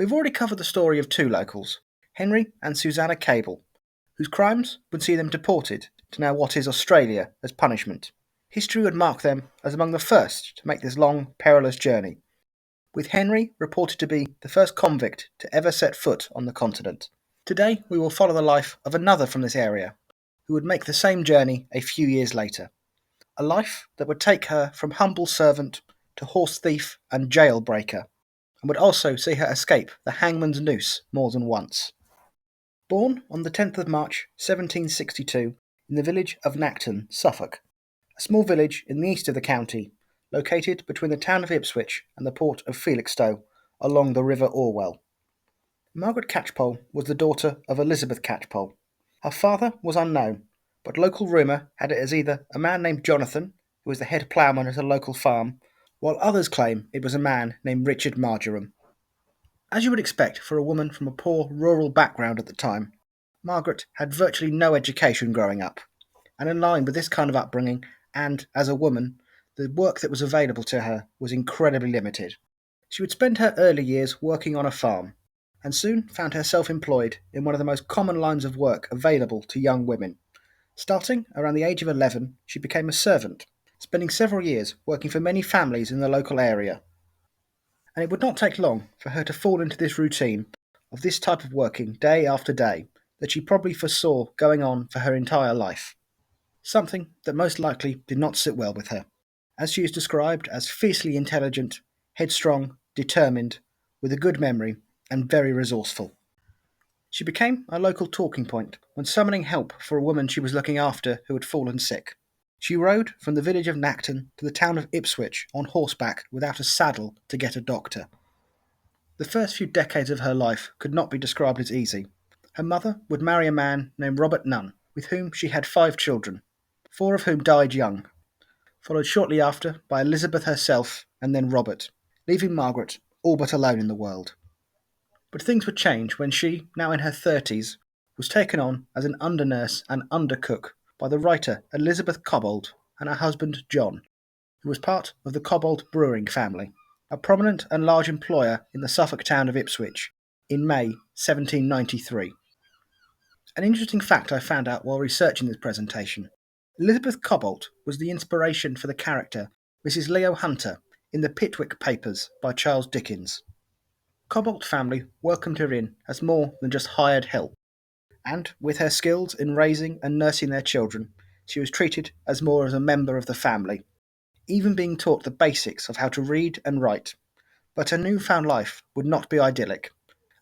We've already covered the story of two locals, Henry and Susanna Cable, whose crimes would see them deported to now what is Australia as punishment. History would mark them as among the first to make this long, perilous journey, with Henry reported to be the first convict to ever set foot on the continent. Today we will follow the life of another from this area, who would make the same journey a few years later. A life that would take her from humble servant to horse thief and jailbreaker, and would also see her escape the hangman's noose more than once. Born on the 10th of March 1762 in the village of Nacton, Suffolk, a small village in the east of the county, located between the town of Ipswich and the port of Felixstowe along the River Orwell. Margaret Catchpole was the daughter of Elizabeth Catchpole. Her father was unknown, but local rumour had it as either a man named Jonathan, who was the head ploughman at a local farm, while others claim it was a man named Richard Marjoram. As you would expect for a woman from a poor rural background at the time, Margaret had virtually no education growing up, and in line with this kind of upbringing, and as a woman, the work that was available to her was incredibly limited. She would spend her early years working on a farm, and soon found herself employed in one of the most common lines of work available to young women. Starting around the age of 11, she became a servant, spending several years working for many families in the local area. And it would not take long for her to fall into this routine of this type of working day after day that she probably foresaw going on for her entire life. Something that most likely did not sit well with her, as she is described as fiercely intelligent, headstrong, determined, with a good memory, and very resourceful. She became a local talking point when summoning help for a woman she was looking after who had fallen sick. She rode from the village of Nacton to the town of Ipswich on horseback without a saddle to get a doctor. The first few decades of her life could not be described as easy. Her mother would marry a man named Robert Nunn, with whom she had 5 children, 4 of whom died young, followed shortly after by Elizabeth herself and then Robert, leaving Margaret all but alone in the world. But things would change when she, now in her 30s, was taken on as an undernurse and undercook by the writer Elizabeth Cobbold and her husband John, who was part of the Cobbold Brewing family, a prominent and large employer in the Suffolk town of Ipswich, in May 1793. An interesting fact I found out while researching this presentation: Elizabeth Cobbold was the inspiration for the character Mrs. Leo Hunter in the Pickwick Papers by Charles Dickens. Cobbold family welcomed her in as more than just hired help, and with her skills in raising and nursing their children, she was treated as more as a member of the family, even being taught the basics of how to read and write. But her newfound life would not be idyllic,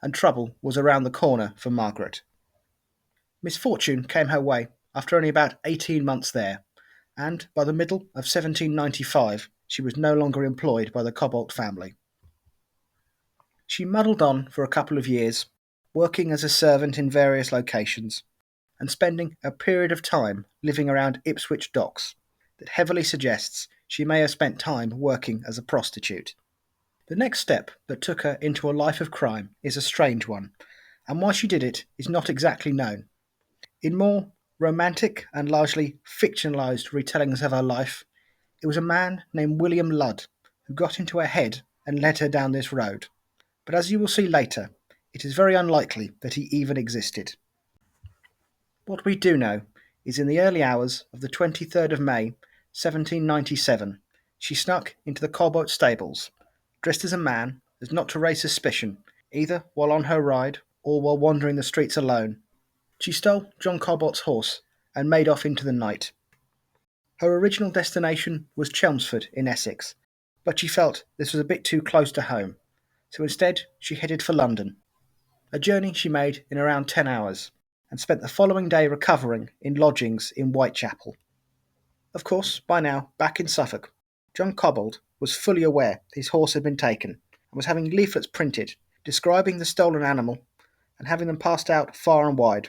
and trouble was around the corner for Margaret. Misfortune came her way after only about 18 months there, and by the middle of 1795 she was no longer employed by the Cobbold family. She muddled on for a couple of years, working as a servant in various locations, and spending a period of time living around Ipswich docks that heavily suggests she may have spent time working as a prostitute. The next step that took her into a life of crime is a strange one, and why she did it is not exactly known. In more romantic and largely fictionalised retellings of her life, it was a man named William Ludd who got into her head and led her down this road. But as you will see later, it is very unlikely that he even existed. What we do know is in the early hours of the 23rd of May, 1797, she snuck into the Cobbold stables, dressed as a man as not to raise suspicion, either while on her ride or while wandering the streets alone. She stole John Cobbold's horse and made off into the night. Her original destination was Chelmsford in Essex, but she felt this was a bit too close to home, so instead she headed for London, a journey she made in around 10 hours, and spent the following day recovering in lodgings in Whitechapel. Of course, by now, back in Suffolk, John Cobbold was fully aware his horse had been taken, and was having leaflets printed describing the stolen animal and having them passed out far and wide,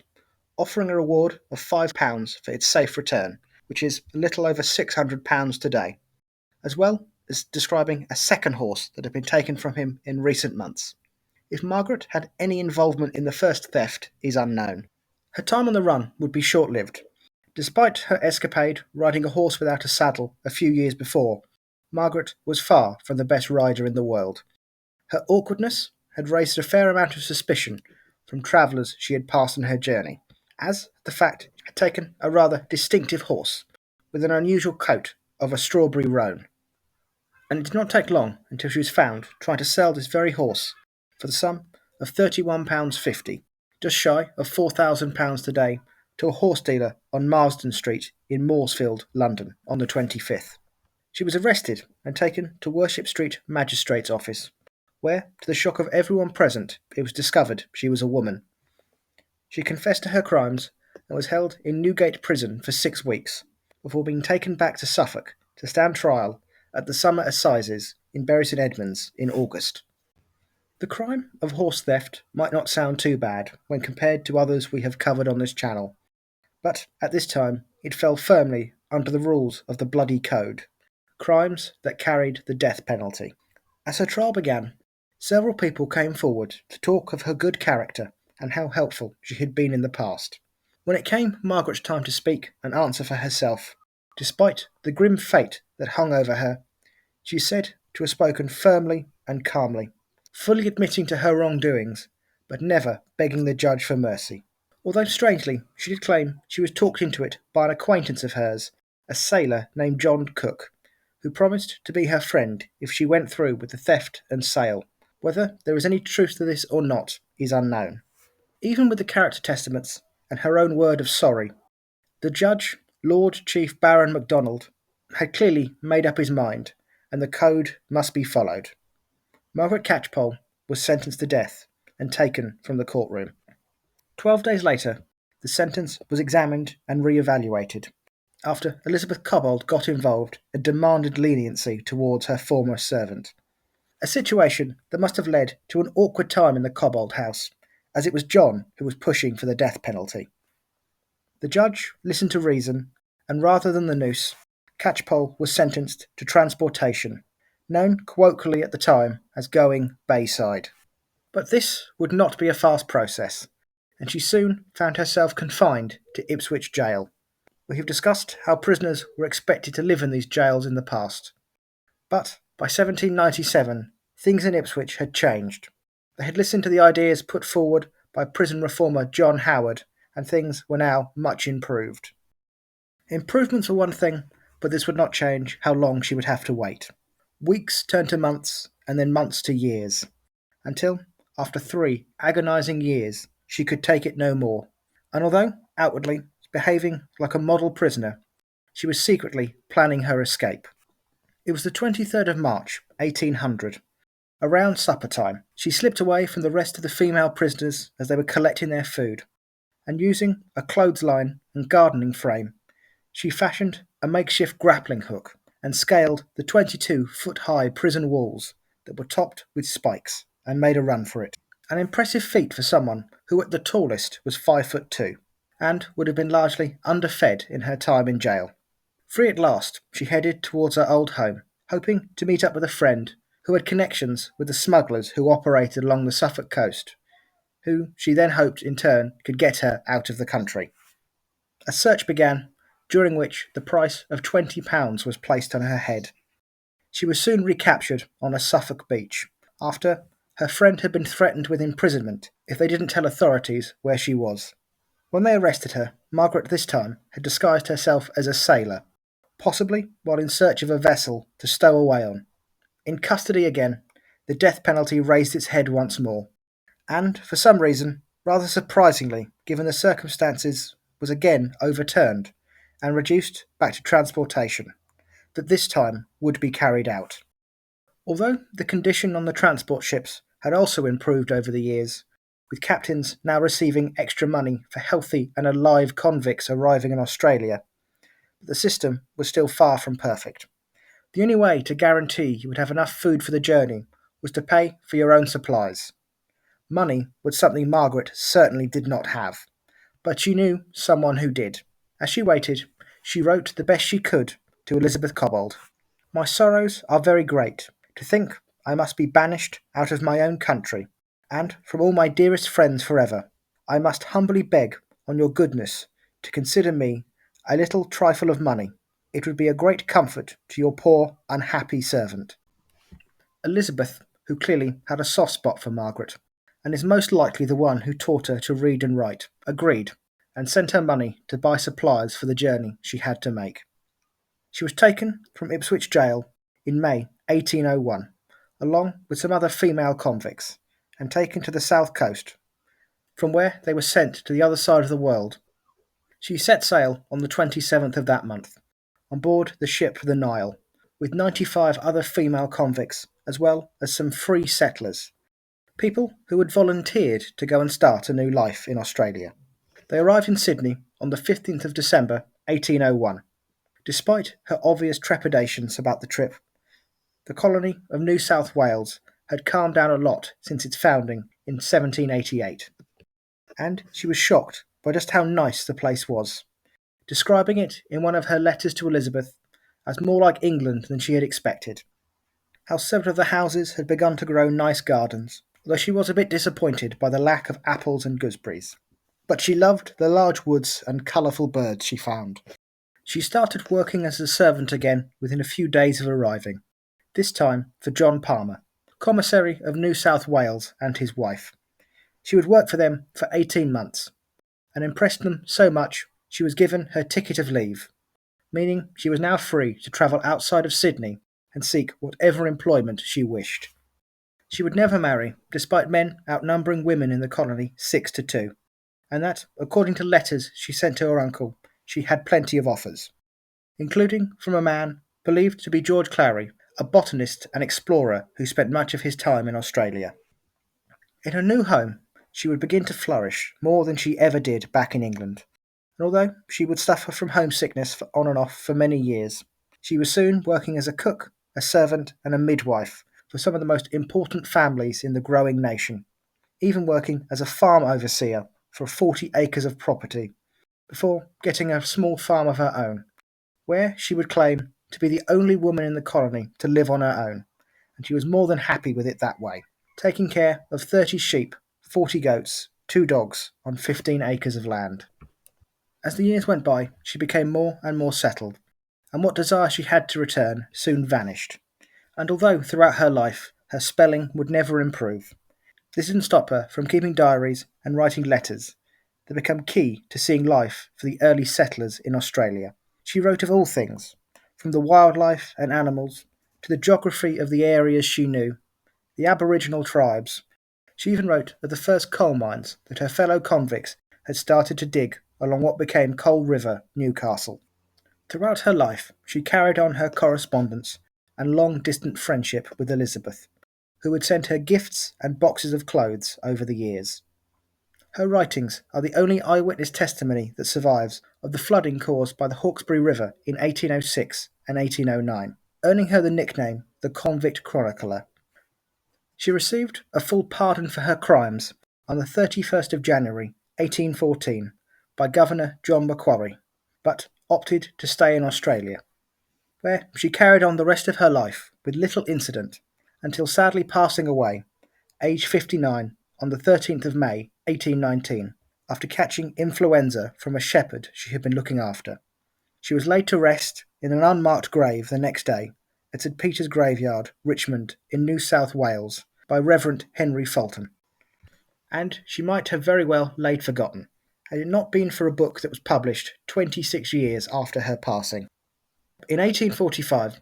offering a reward of £5 for its safe return, which is a little over £600 today, as well as describing a second horse that had been taken from him in recent months. If Margaret had any involvement in the first theft is unknown. Her time on the run would be short-lived. Despite her escapade riding a horse without a saddle a few years before, Margaret was far from the best rider in the world. Her awkwardness, had raised a fair amount of suspicion from travellers she had passed on her journey, as the fact had taken a rather distinctive horse with an unusual coat of a strawberry roan. And it did not take long until she was found trying to sell this very horse for the sum of £31.50, just shy of £4,000 today, to a horse dealer on Marsden Street in Mooresfield, London, on the 25th. She was arrested and taken to Worship Street Magistrate's office, where, to the shock of everyone present, it was discovered she was a woman. She confessed to her crimes and was held in Newgate Prison for 6 weeks, before being taken back to Suffolk to stand trial at the Summer Assizes in Bury St Edmunds in August. The crime of horse theft might not sound too bad when compared to others we have covered on this channel, but at this time it fell firmly under the rules of the Bloody Code, crimes that carried the death penalty. As her trial began, several people came forward to talk of her good character and how helpful she had been in the past. When it came Margaret's time to speak and answer for herself, despite the grim fate that hung over her, she is said to have spoken firmly and calmly, fully admitting to her wrongdoings, but never begging the judge for mercy. Although strangely, she did claim she was talked into it by an acquaintance of hers, a sailor named John Cook, who promised to be her friend if she went through with the theft and sale. Whether there is any truth to this or not is unknown. Even with the character testaments and her own word of sorry, the judge, Lord Chief Baron MacDonald, had clearly made up his mind, and the code must be followed. Margaret Catchpole was sentenced to death and taken from the courtroom. 12 days later, the sentence was examined and re-evaluated, after Elizabeth Cobbold got involved and demanded leniency towards her former servant. A situation that must have led to an awkward time in the Cobbold house, as it was John who was pushing for the death penalty. The judge listened to reason, and rather than the noose, Catchpole was sentenced to transportation, known colloquially at the time as going Bayside. But this would not be a fast process, and she soon found herself confined to Ipswich Jail. We have discussed how prisoners were expected to live in these jails in the past. But by 1797, things in Ipswich had changed. They had listened to the ideas put forward by prison reformer John Howard, and things were now much improved. Improvements were one thing, but this would not change how long she would have to wait. Weeks turned to months, and then months to years, until, after 3 agonising years, she could take it no more. And although, outwardly, behaving like a model prisoner, she was secretly planning her escape. It was the 23rd of March, 1800. Around supper time, she slipped away from the rest of the female prisoners as they were collecting their food, and using a clothesline and gardening frame, she fashioned a makeshift grappling hook and scaled the 22-foot-high prison walls that were topped with spikes, and made a run for it. An impressive feat for someone who at the tallest was 5'2", and would have been largely underfed in her time in jail. Free at last, she headed towards her old home, hoping to meet up with a friend who had connections with the smugglers who operated along the Suffolk coast, who she then hoped in turn could get her out of the country. A search began, during which the price of £20 was placed on her head. She was soon recaptured on a Suffolk beach, after her friend had been threatened with imprisonment if they didn't tell authorities where she was. When they arrested her, Margaret this time had disguised herself as a sailor, possibly while in search of a vessel to stow away on. In custody again, the death penalty raised its head once more, and, for some reason, rather surprisingly given the circumstances, was again overturned and reduced back to transportation, that this time would be carried out. Although the condition on the transport ships had also improved over the years, with captains now receiving extra money for healthy and alive convicts arriving in Australia, the system was still far from perfect. The only way to guarantee you would have enough food for the journey was to pay for your own supplies. Money was something Margaret certainly did not have, but she knew someone who did. As she waited, she wrote the best she could to Elizabeth Cobbold. "My sorrows are very great. To think I must be banished out of my own country, and from all my dearest friends forever. I must humbly beg on your goodness to consider me a little trifle of money. It would be a great comfort to your poor unhappy servant." Elizabeth, who clearly had a soft spot for Margaret, and is most likely the one who taught her to read and write, agreed, and sent her money to buy supplies for the journey she had to make. She was taken from Ipswich Jail in May 1801, along with some other female convicts, and taken to the south coast, from where they were sent to the other side of the world. She set sail on the 27th of that month, on board the ship the Nile, with 95 other female convicts, as well as some free settlers, people who had volunteered to go and start a new life in Australia. They arrived in Sydney on the 15th of December 1801. Despite her obvious trepidations about the trip, the colony of New South Wales had calmed down a lot since its founding in 1788, and she was shocked by just how nice the place was, describing it in one of her letters to Elizabeth as more like England than she had expected. How several of the houses had begun to grow nice gardens, although she was a bit disappointed by the lack of apples and gooseberries. But she loved the large woods and colourful birds she found. She started working as a servant again within a few days of arriving, this time for John Palmer, Commissary of New South Wales, and his wife. She would work for them for 18 months, and impressed them so much she was given her ticket of leave, meaning she was now free to travel outside of Sydney and seek whatever employment she wished. She would never marry, despite men outnumbering women in the colony 6-2, and that, according to letters she sent to her uncle, she had plenty of offers, including from a man believed to be George Clary, a botanist and explorer who spent much of his time in Australia. In her new home, she would begin to flourish more than she ever did back in England, and although she would suffer from homesickness on and off for many years, she was soon working as a cook, a servant, and a midwife for some of the most important families in the growing nation, even working as a farm overseer for 40 acres of property, before getting a small farm of her own, where she would claim to be the only woman in the colony to live on her own, and she was more than happy with it that way, taking care of 30 sheep, 40 goats, 2 dogs on 15 acres of land. As the years went by, she became more and more settled, and what desire she had to return soon vanished. And although throughout her life her spelling would never improve, this didn't stop her from keeping diaries and writing letters that become key to seeing life for the early settlers in Australia. She wrote of all things, from the wildlife and animals to the geography of the areas she knew, the Aboriginal tribes. She even wrote of the first coal mines that her fellow convicts had started to dig along what became Coal River, Newcastle. Throughout her life, she carried on her correspondence and long-distant friendship with Elizabeth, who had sent her gifts and boxes of clothes over the years. Her writings are the only eyewitness testimony that survives of the flooding caused by the Hawkesbury River in 1806 and 1809, earning her the nickname the Convict Chronicler. She received a full pardon for her crimes on the 31st of January 1814 by Governor John Macquarie, but opted to stay in Australia, where she carried on the rest of her life with little incident until sadly passing away, aged 59, on the 13th of May 1819, after catching influenza from a shepherd she had been looking after. She was laid to rest in an unmarked grave the next day at St Peter's Graveyard, Richmond, in New South Wales, by Reverend Henry Fulton. And she might have very well laid forgotten, had it not been for a book that was published 26 years after her passing. In 1845,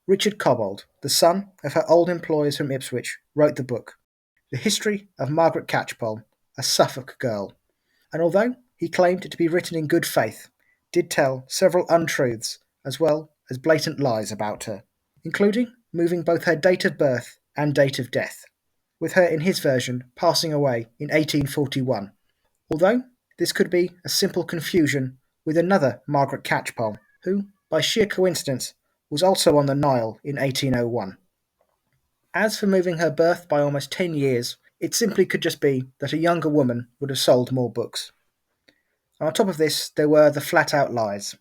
Richard Cobbold, the son of her old employers from Ipswich, wrote the book, The History of Margaret Catchpole, a Suffolk Girl, and although he claimed it to be written in good faith, did tell several untruths as well as blatant lies about her, including moving both her date of birth and date of death, with her in his version passing away in 1841, although this could be a simple confusion with another Margaret Catchpole, who, by sheer coincidence, was also on the Nile in 1801. As for moving her birth by almost 10 years, it simply could just be that a younger woman would have sold more books. And on top of this, there were the flat-out lies,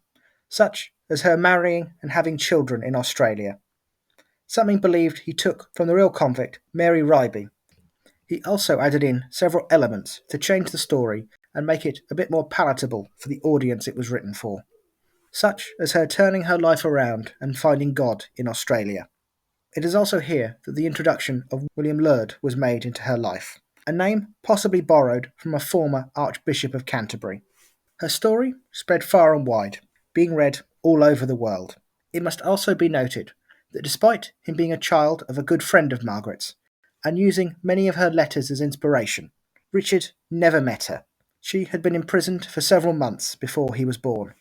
such as her marrying and having children in Australia, something believed he took from the real convict, Mary Ryby. He also added in several elements to change the story and make it a bit more palatable for the audience it was written for, such as her turning her life around and finding God in Australia. It is also here that the introduction of William Laird was made into her life, a name possibly borrowed from a former Archbishop of Canterbury. Her story spread far and wide, being read all over the world. It must also be noted that despite him being a child of a good friend of Margaret's, and using many of her letters as inspiration, Richard never met her. She had been imprisoned for several months before he was born.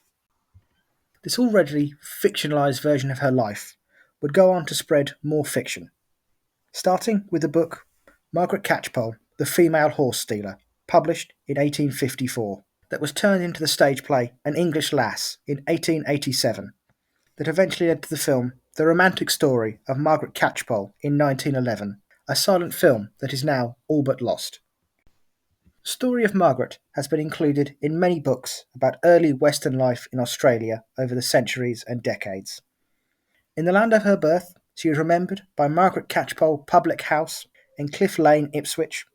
This already fictionalised version of her life would go on to spread more fiction, starting with the book Margaret Catchpole, The Female Horse Stealer, published in 1854, that was turned into the stage play An English Lass in 1887, that eventually led to the film The Romantic Story of Margaret Catchpole in 1911, a silent film that is now all but lost. The story of Margaret has been included in many books about early Western life in Australia over the centuries and decades. In the land of her birth, she is remembered by Margaret Catchpole Public House in Cliff Lane, Ipswich,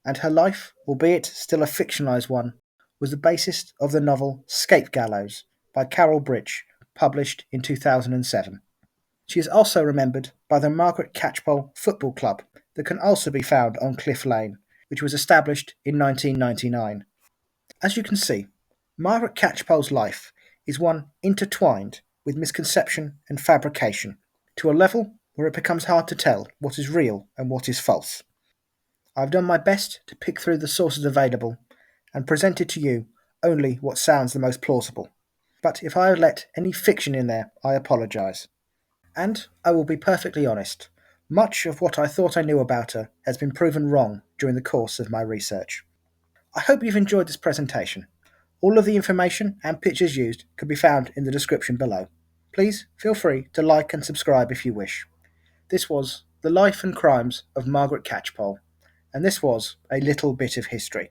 and her life, albeit still a fictionalised one, was the basis of the novel Scape Gallows by Carol Bridge, published in 2007. She is also remembered by the Margaret Catchpole Football Club that can also be found on Cliff Lane, which was established in 1999. As you can see, Margaret Catchpole's life is one intertwined with misconception and fabrication, to a level where it becomes hard to tell what is real and what is false. I've done my best to pick through the sources available and presented to you only what sounds the most plausible. But if I have let any fiction in there, I apologise. And I will be perfectly honest, much of what I thought I knew about her has been proven wrong during the course of my research. I hope you've enjoyed this presentation. All of the information and pictures used can be found in the description below. Please feel free to like and subscribe if you wish. This was The Life and Crimes of Margaret Catchpole, and this was a little bit of history.